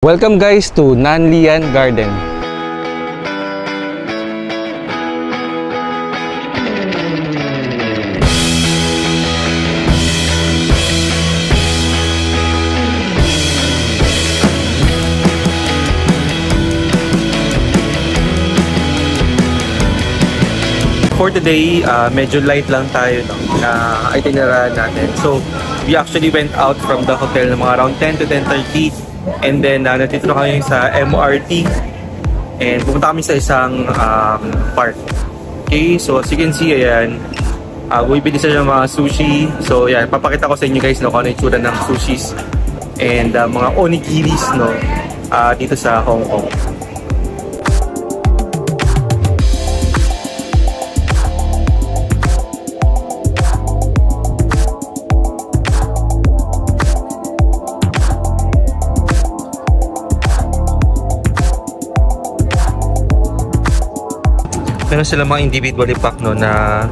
Welcome guys to Nanlian Garden. For today, medyo light lang tayo no, na itinerary natin. So, we actually went out from the hotel ng mga around 10 to 10:30 and then nandito na kami sa MRT and pumunta kami sa isang park. Okay, so as you can see, ayan, bumibili sila ng mga sushi. So, ayan, papakita ko sa inyo guys no, kung ano yung itsura ng sushis and mga onigiris no, dito sa Hong Kong. Meron sila mga individually pack no na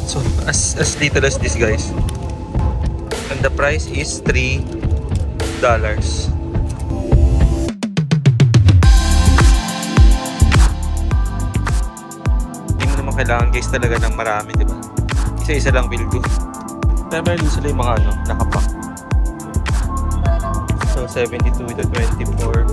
so as little as this guys. And the price is $3. Hindi mo naman kailangan guys talaga ng marami, di ba? Isa-isa lang will do. Pero meron sila yung mga ano, nakapack. So 72 to 24.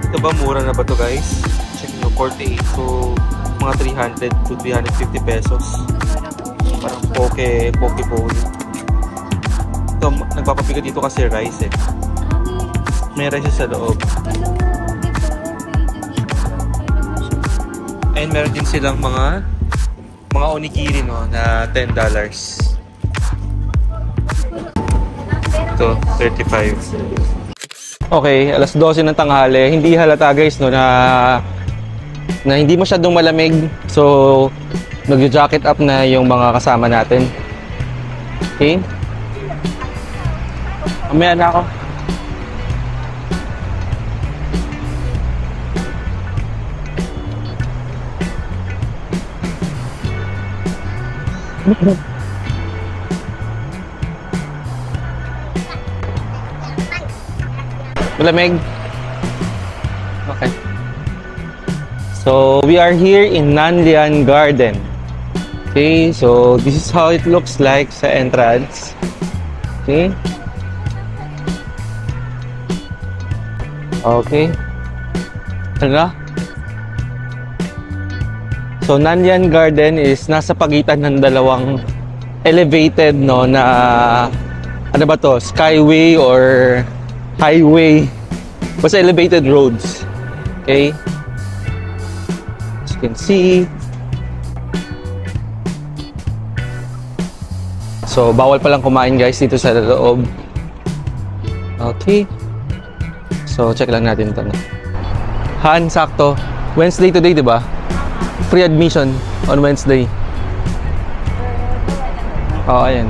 Ito ba, mura na ba to guys? Check nyo, 48 to mga 300 to 350 pesos. Parang poke bowl. Ito, nagpapabigat dito kasi rice eh. May rice sa loob. And meron din silang mga onigiri no, na $10. Ito, 35. Okay, alas 12 ng tanghali. Hindi halata guys no na hindi masyadong malamig. So, nag-jacket up na yung mga kasama natin. Okay? Mamaya na ako. Malamig. Okay. So, we are here in Nanlian Garden. Okay, so this is how it looks like sa entrance. Okay. Okay. Ano? So, Nanlian Garden is nasa pagitan ng dalawang elevated no na ano ba to? Skyway or highway, basta elevated roads. Okay, as you can see. So bawal palang kumain guys dito sa loob. Okay, so check lang natin ito. Han, sakto Wednesday today, di ba? Free admission on Wednesday. Oh, ayan.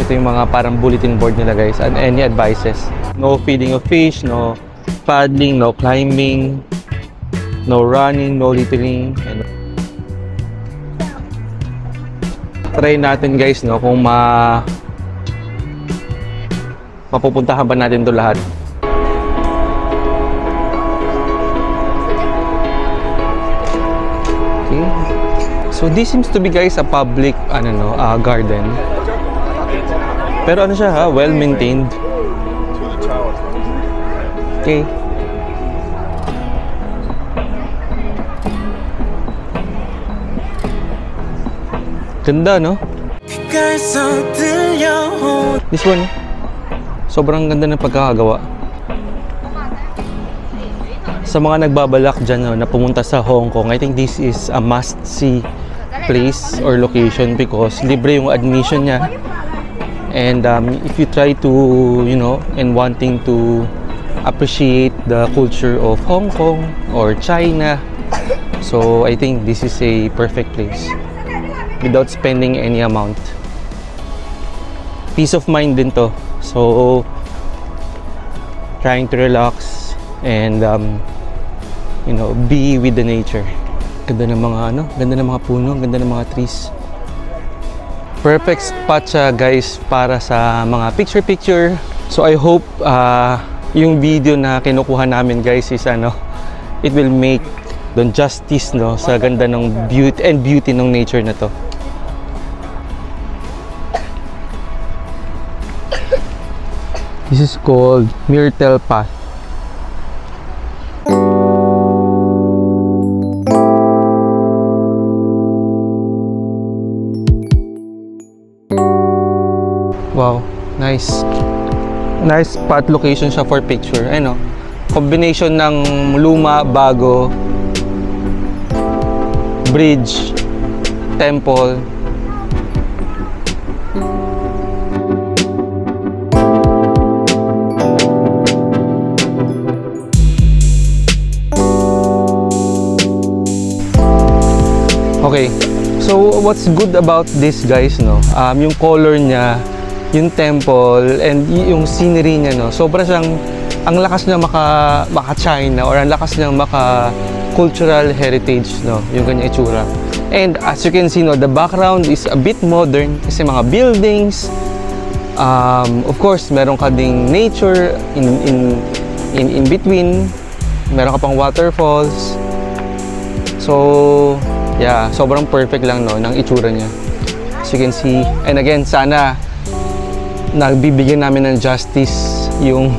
Ito yung mga parang bulletin board nila guys, and any advices. No feeding of fish, no paddling, no climbing, no running, no littering. Try natin guys no kung mapupuntahan ba natin ito lahat. Okay. So this seems to be guys a public garden. Pero ano siya ha, well maintained. Okay. Ganda no? This one, sobrang ganda ng pagkakagawa. Sa mga nagbabalak dyan no, na pumunta sa Hong Kong, I think this is a must-see place or location because libre yung admission niya. And if you try to, and wanting to appreciate the culture of Hong Kong or China, so I think this is a perfect place without spending any amount. Peace of mind din to. So, trying to relax and, be with the nature. Ganda ng mga ano, ganda ng mga puno, ganda ng mga trees. Perfect spot siya guys para sa mga picture-picture. So I hope yung video na kinukuha namin guys is ano, it will make the justice no sa ganda ng beauty ng nature na to. This is called Myrtle Path. Wow, nice. Nice spot location siya for picture. Ano? Combination ng luma, bago, bridge, temple. Okay. So what's good about this guys no? Yung color niya, yung temple and yung scenery niya no, sobra siyang ang lakas niya maka-China or ang lakas niya maka-cultural heritage no, yung kanya itsura. And as you can see no, the background is a bit modern kasi mga buildings. Of course, meron ka ding nature in between. Meron ka pang waterfalls. So, yeah, sobrang perfect lang no ng itsura niya. As you can see, and again, sana nagbibigyan namin ng justice yung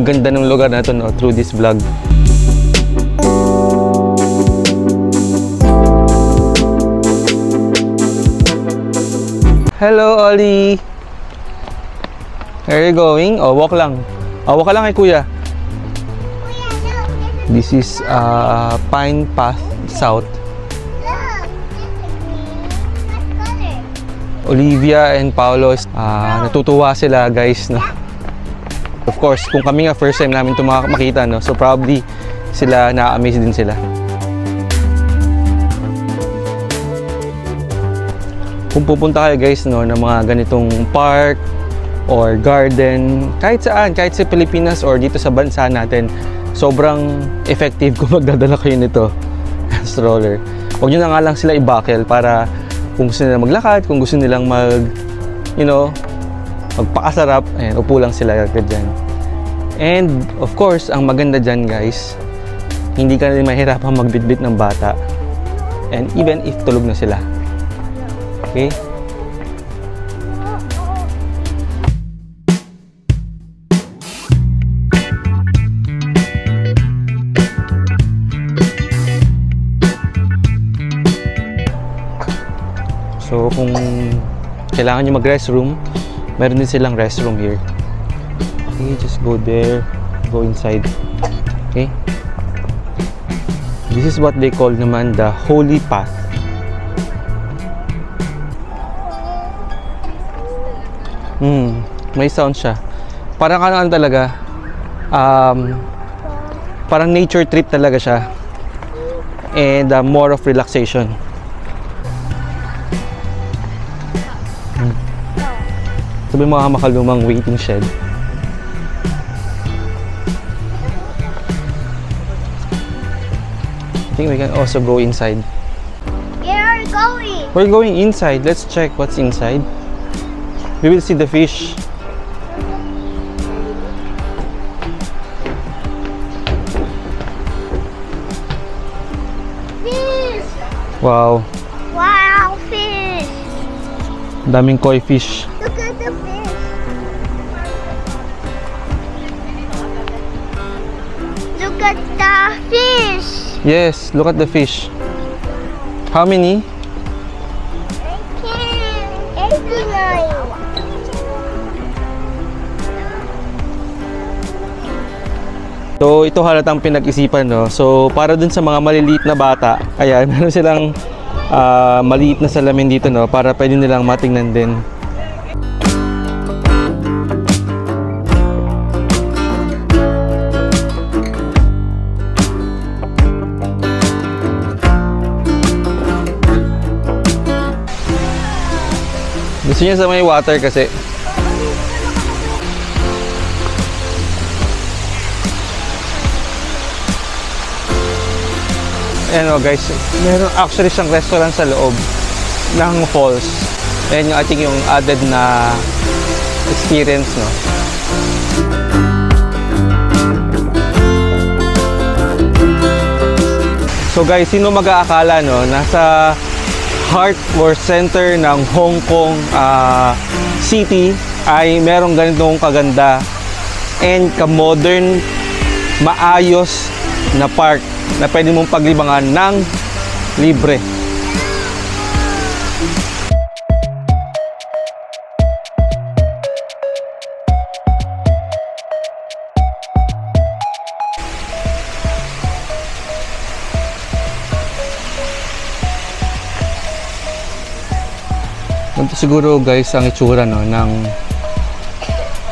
ganda ng lugar na ito no, through this vlog. Hello, Ollie! Where are you going? Oh, walk lang. Oh, walk ka lang kay Kuya. This is Pine Path South. Olivia and Paolo, natutuwa sila guys no. Of course, kung kami nga first time namin ito makita no, so probably sila na-amaze din sila. Kung pupunta kayo guys no ng mga ganitong park or garden, kahit saan, kahit sa Pilipinas or dito sa bansa natin, sobrang effective kung magdadala kayo nito stroller. Huwag nyo na nga lang sila i-buckle para kung gusto nilang maglakad, kung gusto nilang magpakasarap, ayan, upo lang sila agad dyan. And of course, ang maganda dyan guys, hindi ka na mahirapan magbitbit ng bata. And even if tulog na sila. Okay? So kung kailangan nyo mag-restroom, meron din silang restroom here. Okay, just go there, go inside. Okay? This is what they call naman the Holy Path. May sound siya. Parang ano talaga, parang nature trip talaga siya. And more of relaxation. Sabi mga makalumang waiting shed. I think we can also go inside. Where are you going? We're going inside. Let's check what's inside. We will see the fish. Fish! Wow. Wow, fish! Daming koi fish. Look at the fish! Look at the fish! Yes, look at the fish. How many? 89. So ito halatang pinag-isipan no. So para dun sa mga maliliit na bata, ayan, meron silang maliit na salamin dito no para pwede nilang matingnan din. Gusto niya sa may water kasi. Ayan o guys, meron actually siyang restaurant sa loob ng falls. Ayan yung I think yung added na experience, no? So guys, sino mag-aakala, no? Nasa heart or center ng Hong Kong city ay merong ganitong kaganda and ka-modern, maayos na park na pwede mong paglibangan ng libre. Ganito siguro guys ang itsura, no, ng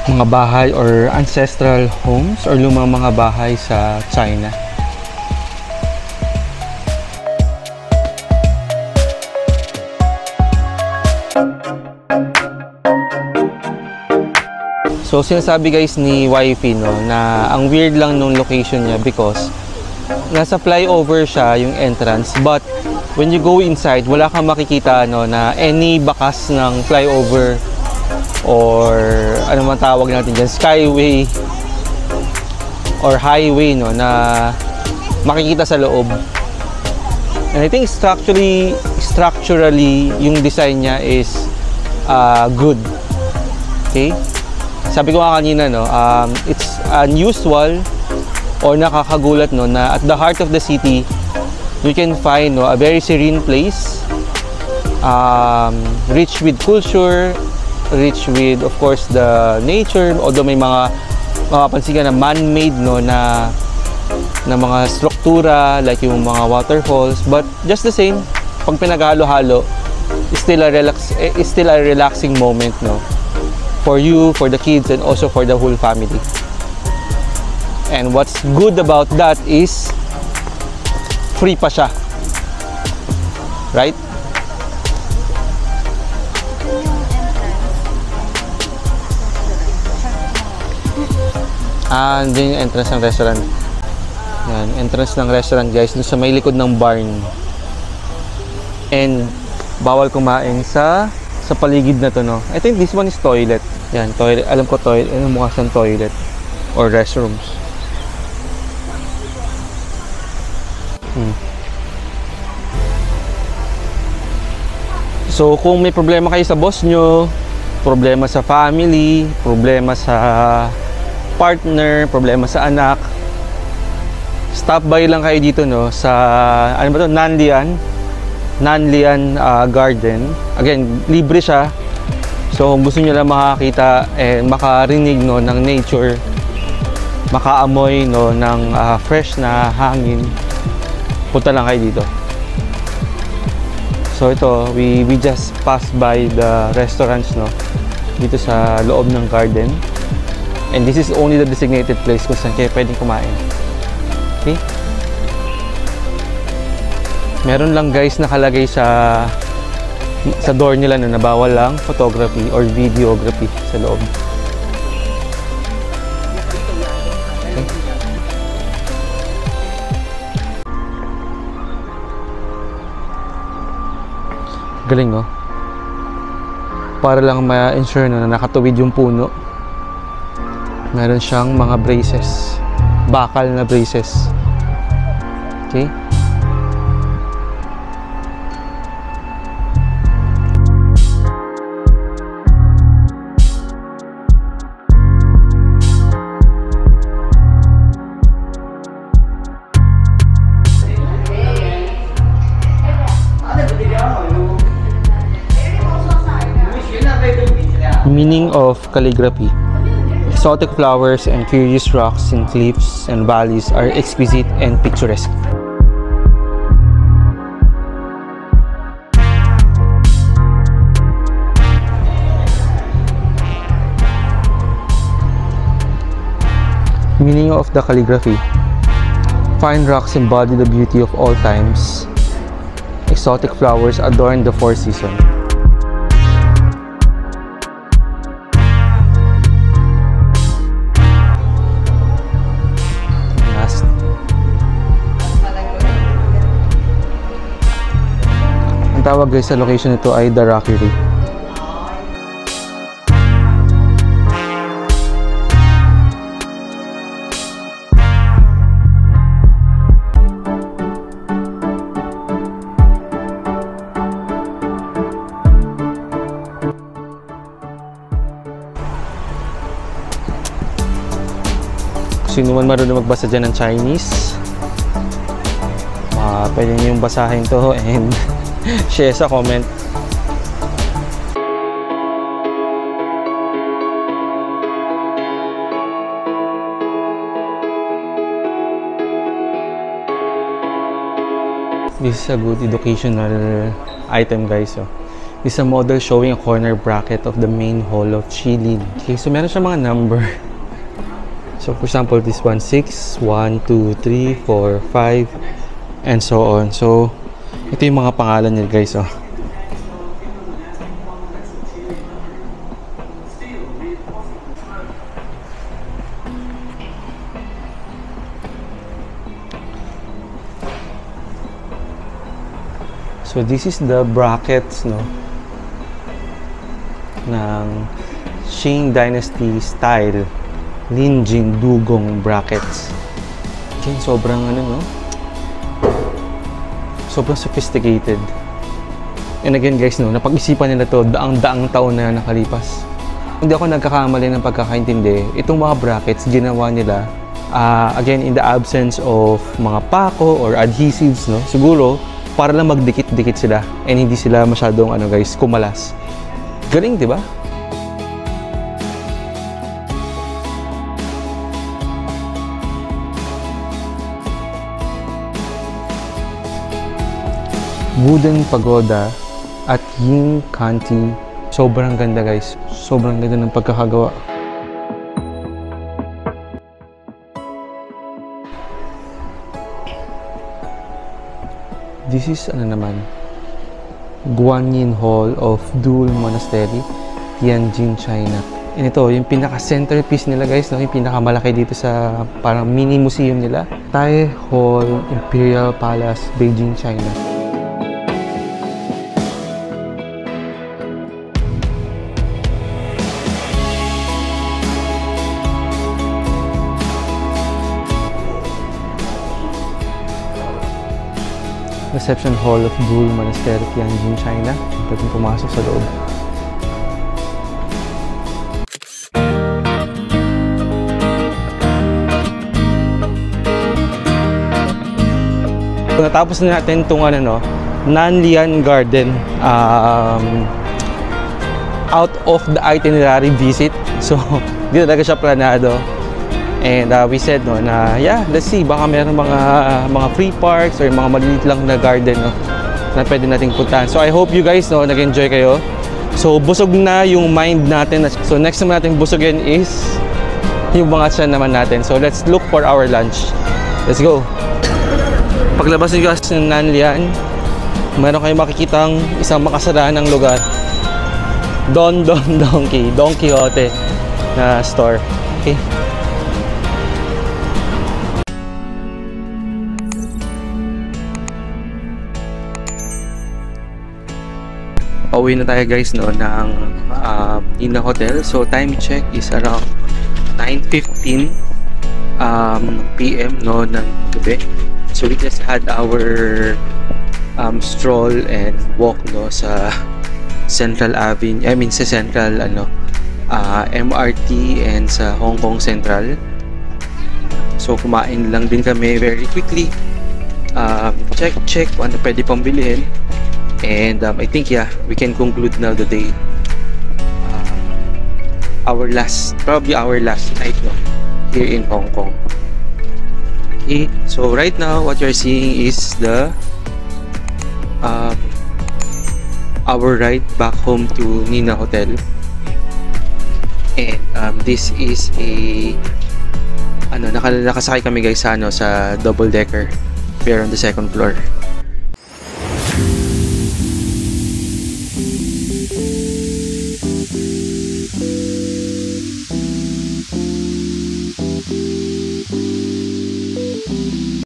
mga bahay or ancestral homes or lumang mga bahay sa China. So sinasabi guys ni Wifey, no, na ang weird lang nung location niya because nasa flyover siya yung entrance, but when you go inside wala kang makikita, no, na any bakas ng flyover or ano man tawag natin dyan, skyway or highway, no, na makikita sa loob. And I think structurally yung design niya is good. Okay? Sabi ko nga kanina, no, it's unusual or nakakagulat, no, na at the heart of the city you can find, no, a very serene place, rich with culture, rich with of course the nature, although may mga mapapansin ka na man-made, no, na mga struktura like yung mga waterfalls, but just the same, pag pinaghalo-halo, is still a relaxing moment, no, for you, for the kids, and also for the whole family. And what's good about that is free pa siya, right? And din yung entrance ng restaurant. Yan, entrance ng restaurant guys, dun sa may likod ng barn. And bawal kumain sa paligid na to, no. I think this one is toilet. Yan, toilet. Alam ko toilet, ano mukha siyang toilet or restrooms. So kung may problema kayo sa boss nyo, problema sa family, problema sa partner, problema sa anak, stop by lang kayo dito, no, sa ano ba to, Nanlian Garden. Again, libre siya. So kung gusto niyo lang makakita and makarinig, no, ng nature, makaamoy, no, ng fresh na hangin, punta lang kayo dito. So ito, we just passed by the restaurants, no, dito sa loob ng garden. And this is only the designated place kung saan kayo pwedeng kumain. Okay? Meron lang guys nakalagay sa door nila, no, na bawal lang photography or videography sa loob. Okay. Galing, no? Para lang ma-ensure, no, na nakatuwid yung puno. Meron siyang mga braces, bakal na braces. Okay? Meaning of calligraphy. Exotic flowers and curious rocks in cliffs and valleys are exquisite and picturesque. Meaning of the calligraphy. Fine rocks embody the beauty of all times. Exotic flowers adorn the four seasons. tawag guys sa location nito ay The Rockery. Sino man marunong magbasa dyan ng Chinese, pwede nyo yung basahin to and share sa comment. This is a good educational item guys. This is a model showing a corner bracket of the main hall of Shilin. Okay, so meron siya mga number. So for example, this one 6, 1, 2, 3, 4, 5, and so on. So ito yung mga pangalan niya guys. So this is the brackets ng Qing Dynasty style Linjing Dugong brackets. Okay, sobrang sobrang sophisticated. And again guys, napag-isipan nila to daang-daang taon na nakalipas. Hindi ako nagkakamali ng pagkakaintindi. Itong mga brackets ginawa nila again in the absence of mga pako or adhesives, siguro para lang magdikit-dikit sila and hindi sila masyadong guys, kumalas. Galing, 'di ba? Wooden pagoda at Ying Kanti. Sobrang ganda guys. Sobrang ganda ng pagkakagawa. This is Guanyin Hall of Dul Monastery, Tianjin, China. And ito, yung pinaka-centerpiece nila guys, yung pinaka-malaki dito sa parang mini museum nila. Tai Hall Imperial Palace, Beijing, China. Reception Hall of Dul Monastery, Tianjin, China. Pwedeng pumasok sa loob. Natapos na natin itong Nanlian Garden out of the itinerary visit. So, hindi talaga siya planado. And we said na yeah, let's see, baka meron mga free parks or mga maliliit lang na garden na pwede nating puntahan. So I hope you guys nag-enjoy kayo. So busog na yung mind natin. So next naman natin busogin is yung mga tiyan naman natin. So let's look for our lunch. Let's go. Paglabas nyo guys ng Nanlian, meron kayong makikitang isang makasaraang lugar. Don Quixote na store. Okay. Pauwi na tayo guys ng Nina Hotel. So time check is around 9:15 PM ng gabi. So we just had our stroll and walk sa Central Avenue, sa Central MRT and sa Hong Kong Central. So kumain lang din kami very quickly. Check kung ano pwede pang bilhin. And I think we can conclude now the day. Probably our last night here in Hong Kong. Okay, so right now what you're seeing is our ride back home to Nina Hotel. And this is a nakasakay kami guys sa double decker. We're on the second floor.